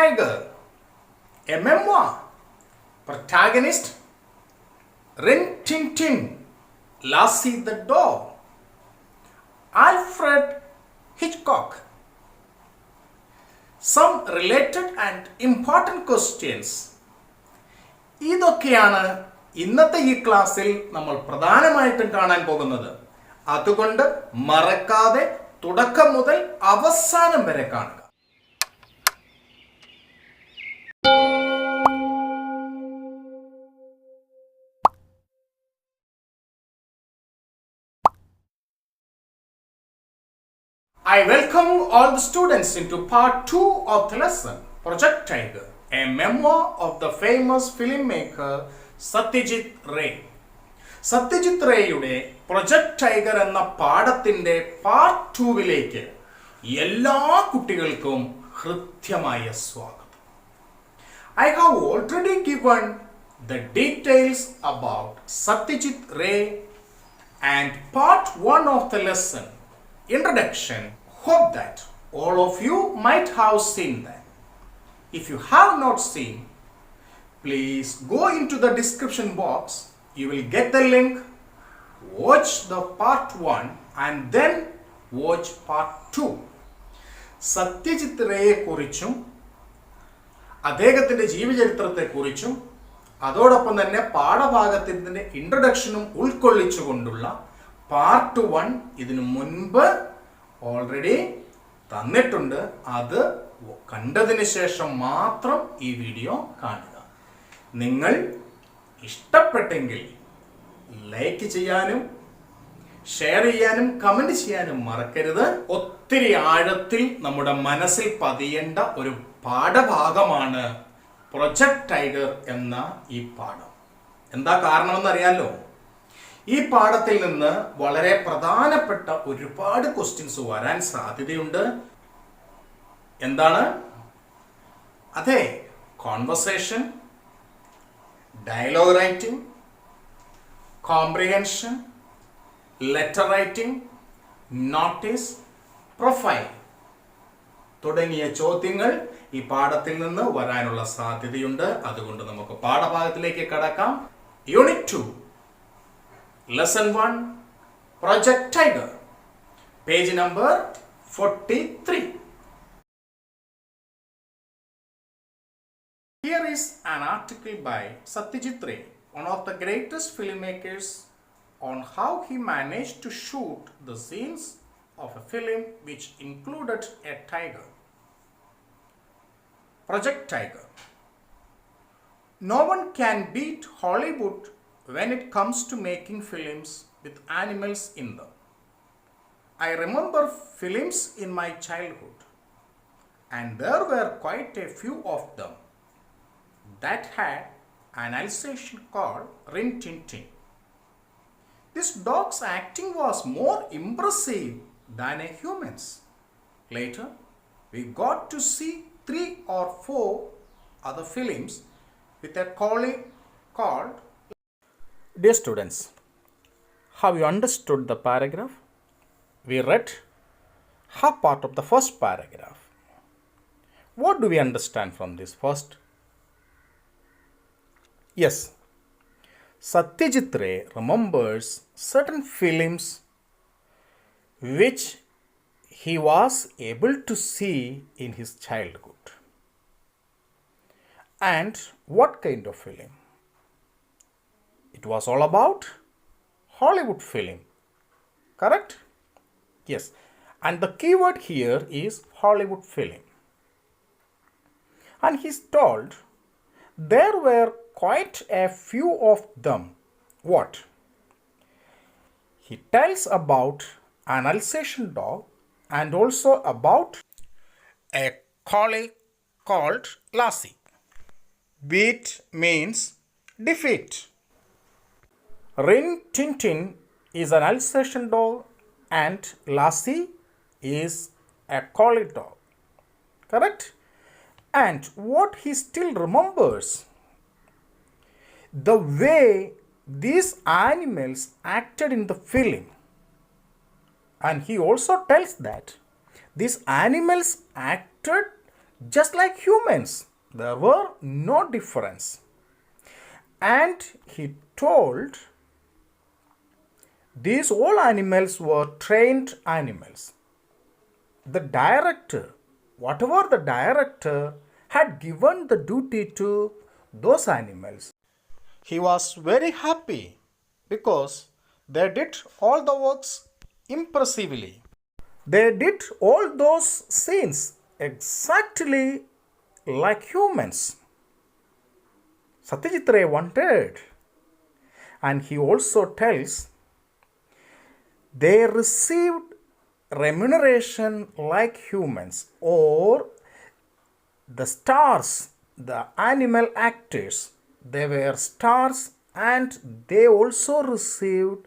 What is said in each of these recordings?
Tiger, a memoir. Protagonist Rin Tin Tin, Lassie the dog. Alfred Hitchcock. Some related and important questions. ഇതൊക്കെയാണ് ഇന്നത്തെ ഈ ക്ലാസ്സിൽ നമ്മൾ പ്രധാനമായിട്ടും കാണാൻ പോകുന്നത്. അതുകൊണ്ട് മറക്കാതെ തുടക്കം മുതൽ അവസാനം വരെ കാണുക. I welcome all the students into part 2 of the lesson, Project Tiger, a memoir of the famous filmmaker Satyajit Ray. Satyajit റേയുടെ പ്രൊജക്ട് ടൈഗർ എന്ന പാഠത്തിൻ്റെ പാർട്ട് 2വിലേക്ക് എല്ലാ കുട്ടികൾക്കും ഹൃദ്യമായ സ്വാഗതം. I have already given the details about Satyajit Ray and part 1 of the lesson, Introduction. Hope that all of you might have seen that. If you have not seen, please go into the description box. You will get the link. Watch the part 1 and then watch part 2. Satyajit റേയെ കുറിച്ചും അദ്ദേഹത്തിൻ്റെ ജീവചരിത്രത്തെ കുറിച്ചും അതോടൊപ്പം തന്നെ പാഠഭാഗത്തിൻ്റെ ഇൻട്രൊഡക്ഷനും ഉൾക്കൊള്ളിച്ചുകൊണ്ടുള്ള part 1 ഇതിനു മുൻപ് already തന്നിട്ടുണ്ട്. അത് കണ്ടതിന് ശേഷം മാത്രം ഈ വീഡിയോ കാണുക. നിങ്ങൾ ഇഷ്ടപ്പെട്ടെങ്കിൽ ലൈക്ക് ചെയ്യാനും ഷെയർ ചെയ്യാനും കമൻറ്റ് ചെയ്യാനും മറക്കരുത്. ഒത്തിരി ആഴത്തിൽ നമ്മുടെ മനസ്സിൽ പതിയേണ്ട ഒരു പാഠഭാഗമാണ് പ്രൊജക്ട് ടൈഗർ എന്ന ഈ പാഠം. എന്താ കാരണമെന്നറിയാലോ? ഈ പാഠത്തിൽ നിന്ന് വളരെ പ്രധാനപ്പെട്ട ഒരുപാട് ക്വസ്റ്റ്യൻസ് വരാൻ സാധ്യതയുണ്ട്. എന്താണ്? അതെ, conversation, dialogue writing, comprehension, letter writing, notice, profile തുടങ്ങിയ ചോദ്യങ്ങൾ ഈ പാഠത്തിൽ നിന്ന് വരാനുള്ള സാധ്യതയുണ്ട്. അതുകൊണ്ട് നമുക്ക് പാഠഭാഗത്തിലേക്ക് കടക്കാം. Unit 2, Lesson 1, Project Tiger, page number 43. Here is an article by Satyajit Ray, one of the greatest filmmakers, on how he managed to shoot the scenes of a film which included a tiger. Project Tiger. No one can beat Hollywood when it comes to making films with animals in them. I remember films in my childhood, and there were quite a few of them that had an Alsatian called Rin Tin Tin. This dog's acting was more impressive than a human's. Later, we got to see 3 or 4 other films with a collie called. Dear students, have you understood the paragraph? We read half part of the first paragraph. What do we understand from this first? Yes, Satyajit Ray remembers certain films which he was able to see in his childhood. And what kind of film? It was all about Hollywood film, correct? Yes, and the keyword here is Hollywood film. And he's told there were quite a few of them. What? He tells about an Alsatian dog and also about a collie called Lassie. Beat means defeat. Rin Tin Tin is an Alsatian dog and Lassie is a collie dog. Correct? And what he still remembers, the way these animals acted in the film. And he also tells that these animals acted just like humans. There were no difference. And he told these all animals were trained animals. The director, whatever the director had given the duty to those animals, he was very happy because they did all the works impressively. They did all those scenes exactly like humans. Satyajit Ray wanted, and he also tells they received remuneration like humans, or the stars, the animal actors, they were stars and they also received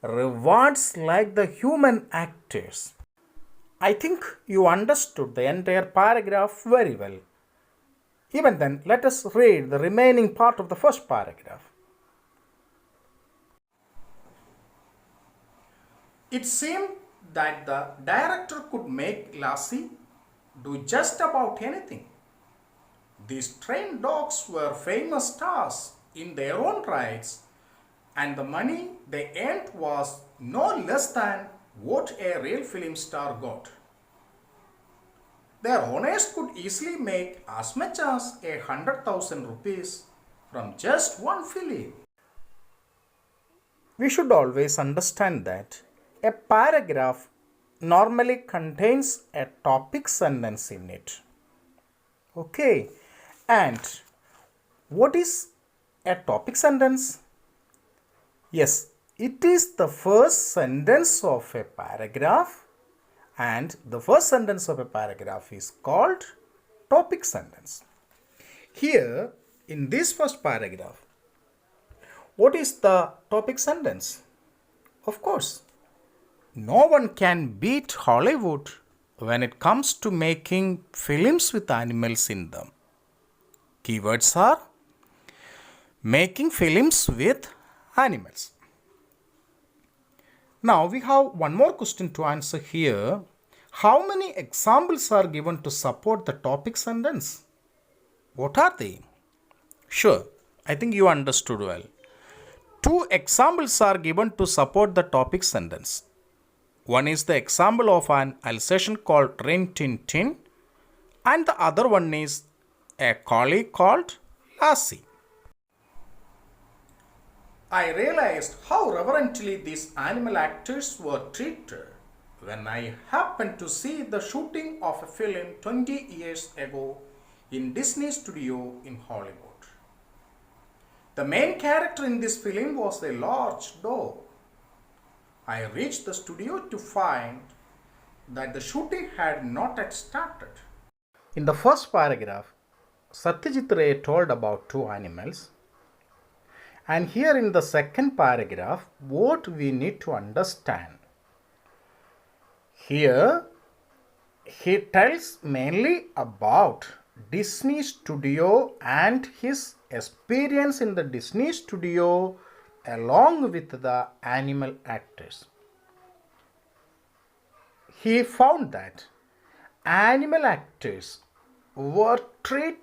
rewards like the human actors. I think you understood the entire paragraph very well. Even then, let us read the remaining part of the first paragraph. It seemed that the director could make Lassie do just about anything. These trained dogs were famous stars in their own rights, and the money they earned was no less than what a real film star got. Their owners could easily make as much as 100,000 rupees from just one film. We should always understand that a paragraph normally contains a topic sentence in it. Okay, and what is a topic sentence? Yes, it is the first sentence of a paragraph, and the first sentence of a paragraph is called topic sentence. Here in this first paragraph, what is the topic sentence? Of course, no one can beat Hollywood when it comes to making films with animals in them. Keywords are making films with animals. Now we have one more question to answer here. How many examples are given to support the topic sentence? What are they? Sure, I think you understood well. 2 examples are given to support the topic sentence. One is the example of an Alsatian called Rin Tin Tin, and the other one is a collie called Lassie. I realized how reverently these animal actors were treated when I happened to see the shooting of a film 20 years ago in Disney studio in Hollywood. The main character in this film was a large dog. I reached the studio to find that the shooting had not yet started. In the first paragraph, Satyajit Ray told about 2 animals. And here in the second paragraph, what we need to understand. Here, he tells mainly about Disney studio and his experience in the Disney studio along with the animal actors. He found that animal actors were treated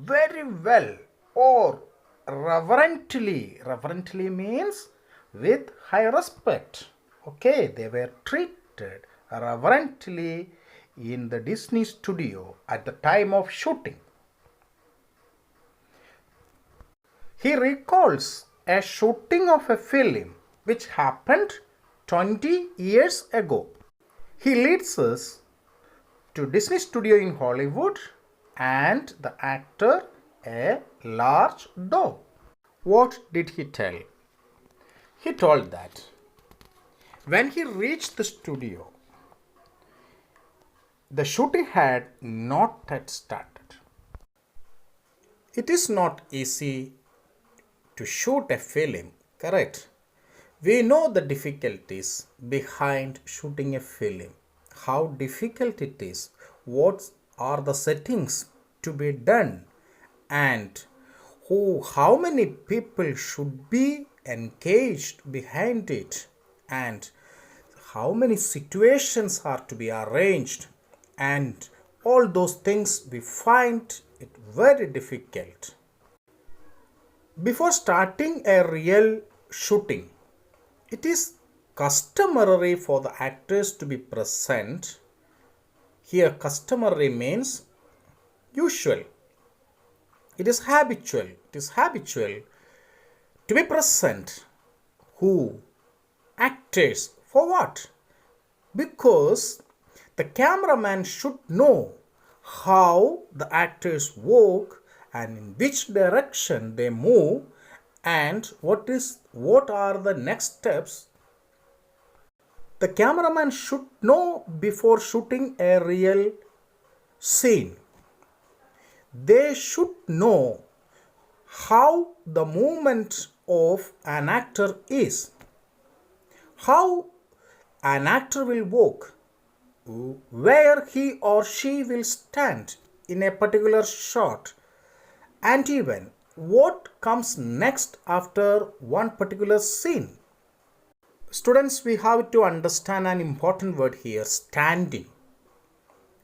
very well or reverently. Reverently means with high respect. Okay, they were treated reverently in the Disney studio at the time of shooting. He recalls a shooting of a film which happened 20 years ago. He leads us to Disney studio in Hollywood and the actor a large dog. What did he tell? He told that when he reached the studio, the shooting had not yet started. It is not easy to shoot a film, correct? We know the difficulties behind shooting a film, how difficult it is, what are the settings to be done, and how many people should be engaged behind it, and how many situations are to be arranged, and all those things we find it very difficult. Before starting a real shooting, it is customary for the actors to be present. Here, customary means usual. It is habitual. It is habitual to be present. Who? Actors. For what? Because the cameraman should know how the actors walk and in which direction they move and what are the next steps. The cameraman should know before shooting a real scene. They should know how the movement of an actor is, how an actor will walk, where he or she will stand in a particular shot, and even what comes next after one particular scene. Students, we have to understand an important word here, standing.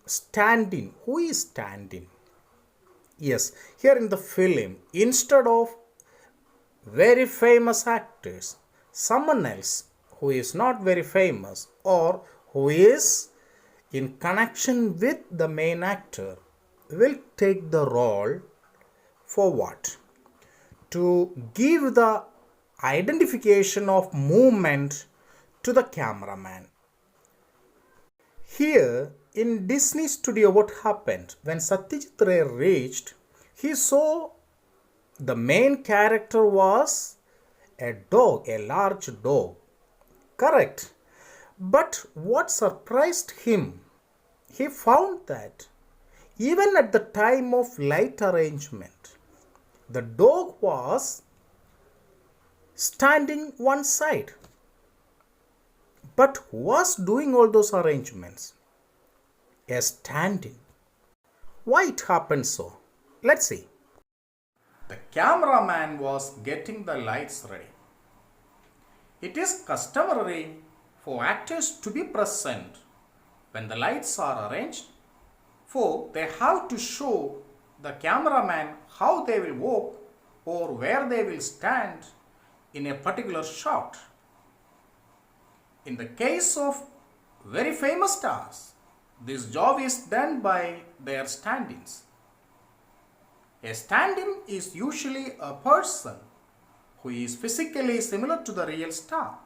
Standing. Who is standing? Yes, here in the film, instead of very famous actors, someone else who is not very famous or who is in connection with the main actor will take the role for what? To give the identification of movement to the cameraman. Here in Disney studio, what happened? When Satyajit Ray reached, he saw the main character was a dog, a large dog. Correct. But what surprised him? He found that even at the time of light arrangement, the dog was standing one side. But who was doing all those arrangements? A standing. Why it happened so? Let's see. The cameraman was getting the lights ready. It is customary for actors to be present when the lights are arranged, for they have to show the cameraman how they will walk or where they will stand in a particular shot. In the case of very famous stars, this job is done by their stand-ins. A stand-in is usually a person who is physically similar to the real star.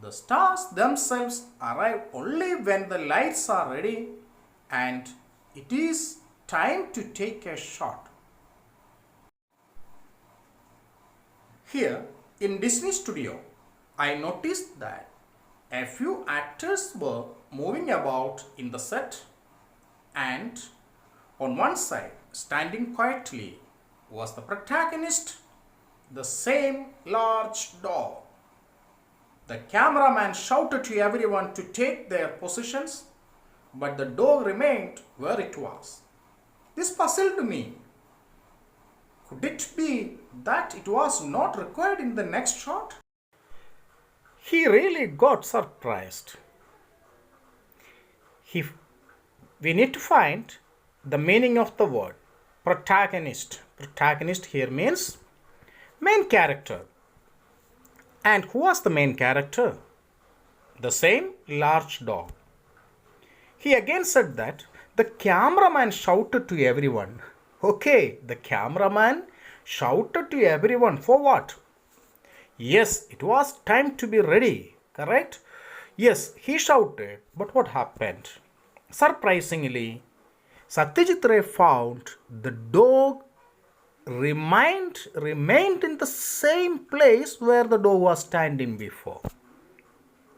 The stars themselves arrive only when the lights are ready and it is time to take a shot. Here in Disney studio, I noticed that a few actors were moving about in the set, and on one side, standing quietly, was the protagonist, the same large dog. The cameraman shouted to everyone to take their positions, but the dog remained where it was. This puzzled me. Could it be that it was not required in the next shot? He really got surprised. We need to find the meaning of the word protagonist. Protagonist here means main character. And who was the main character? The same large dog. He again said that the cameraman shouted to everyone. Okay, the cameraman shouted to everyone for what? Yes, it was time to be ready, correct? Yes, he shouted, but what happened? Surprisingly, Satyajit Ray found the dog remained in the same place where the dog was standing before.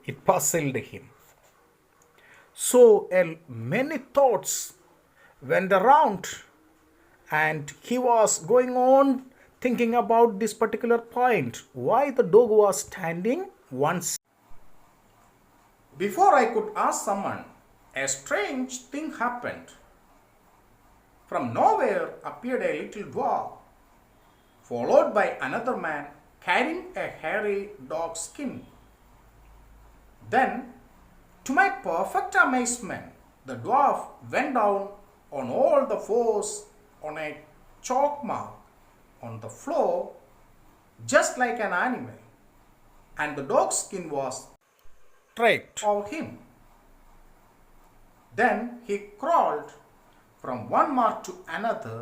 It puzzled him. So many thoughts went around and he was going on thinking about this particular point. Why the dog was standing once. Before I could ask someone, a strange thing happened. From nowhere appeared a little dwarf, followed by another man carrying a hairy dog skin. Then, to my perfect amazement, the dwarf went down on all the fours on a chalk mark on the floor just like an animal, and the dog's skin was draped over him. Then he crawled from one mark to another,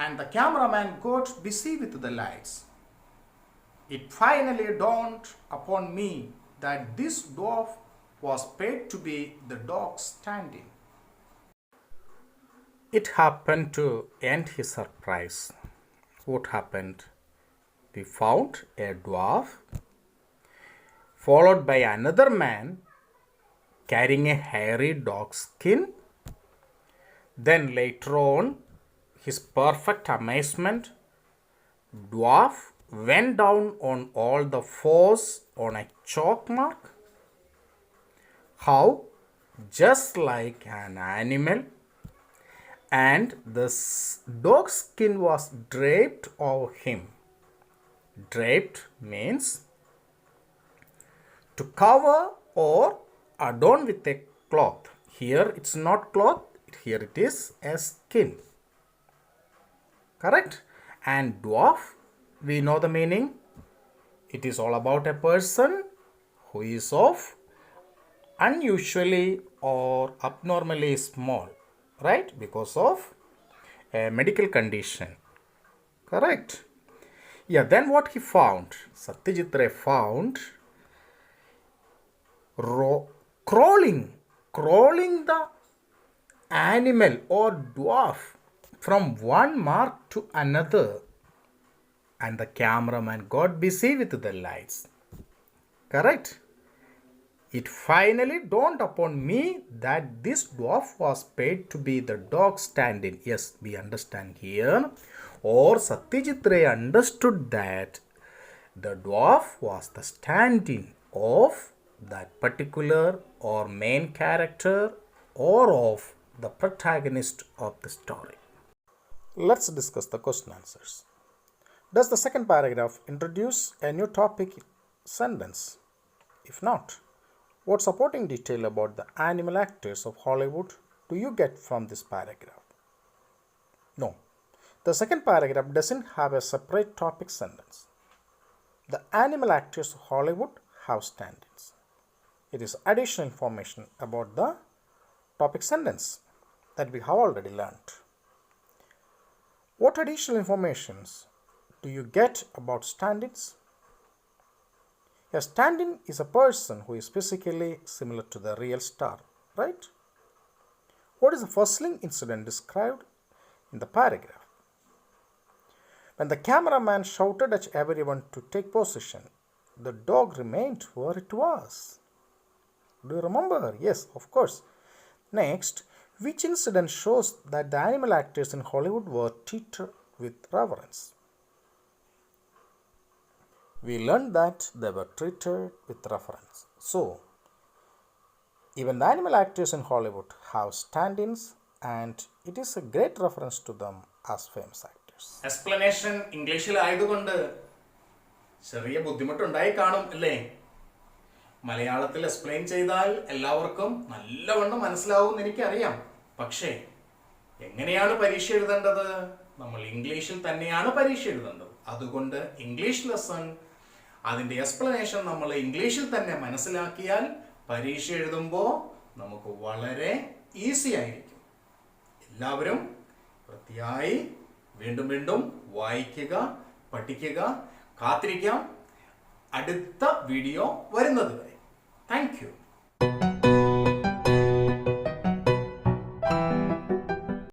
and the cameraman got busy with the lights. It finally dawned upon me that this dwarf was paid to be the dog stand-in. It happened to end his surprise. What happened? We found a dwarf followed by another man carrying a hairy dog skin. Then later on, his perfect amazement, dwarf went down on all the fours on a chalk mark. How? Just like an animal. And the dog's skin was draped over him. Draped means to cover or adorn with a cloth. Here it's not cloth, here it is a skin. Correct? And dwarf, we know the meaning. It is all about a person who is of unusually or abnormally small, right? Because of a medical condition. Correct? Yeah, then what he found? Satyajit Ray found crawling the animal or dwarf from one mark to another, and the cameraman got busy with the lights. Correct? It finally dawned upon me that this dwarf was paid to be the dog stand-in. Yes, we understand here. Or Satyajit Ray understood that the dwarf was the stand-in of that particular or main character or of the protagonist of the story. Let's discuss the question answers. Does the second paragraph introduce a new topic sentence? If not, what supporting detail about the animal actors of Hollywood do you get from this paragraph? No, the second paragraph doesn't have a separate topic sentence. The animal actors of Hollywood have stand-ins. It is additional information about the topic sentence that we have already learned. What additional informations do you get about stand-ins? A stand-in is a person who is physically similar to the real star, right? What is the firstling incident described in the paragraph? When the cameraman shouted at everyone to take position, the dog remained where it was. Do you remember? Yes, of course. Next, which incident shows that the animal actors in Hollywood were treated with reverence? We learned that they were treated with reverence. So, even the animal actors in Hollywood have stand-ins, and it is a great reference to them as famous actors. Explanation ഇംഗ്ലീഷിൽ ആയതുകൊണ്ട് ചെറിയ ബുദ്ധിമുട്ടുണ്ടായി കാണും അല്ലേ? മലയാളത്തിൽ explain ചെയ്താൽ എല്ലാവർക്കും നല്ലവണ്ണം മനസ്സിലാവും എന്ന് എനിക്കറിയാം. പക്ഷേ എങ്ങനെയാണ് പരീക്ഷ എഴുതേണ്ടത്? നമ്മൾ ഇംഗ്ലീഷിൽ തന്നെയാണ് പരീക്ഷ എഴുതേണ്ടത്. അതുകൊണ്ട് ഇംഗ്ലീഷ് ലെസൺ അതിൻ്റെ എക്സ്പ്ലനേഷൻ നമ്മൾ ഇംഗ്ലീഷിൽ തന്നെ മനസ്സിലാക്കിയാൽ പരീക്ഷ എഴുതുമ്പോൾ നമുക്ക് വളരെ ഈസി ആയിരിക്കും. എല്ലാവരും വൃത്തിയായി വീണ്ടും വീണ്ടും വായിക്കുക, പഠിക്കുക, കാത്തിരിക്കാം അടുത്ത വീഡിയോ വരുന്നത് വരെ. Thank you.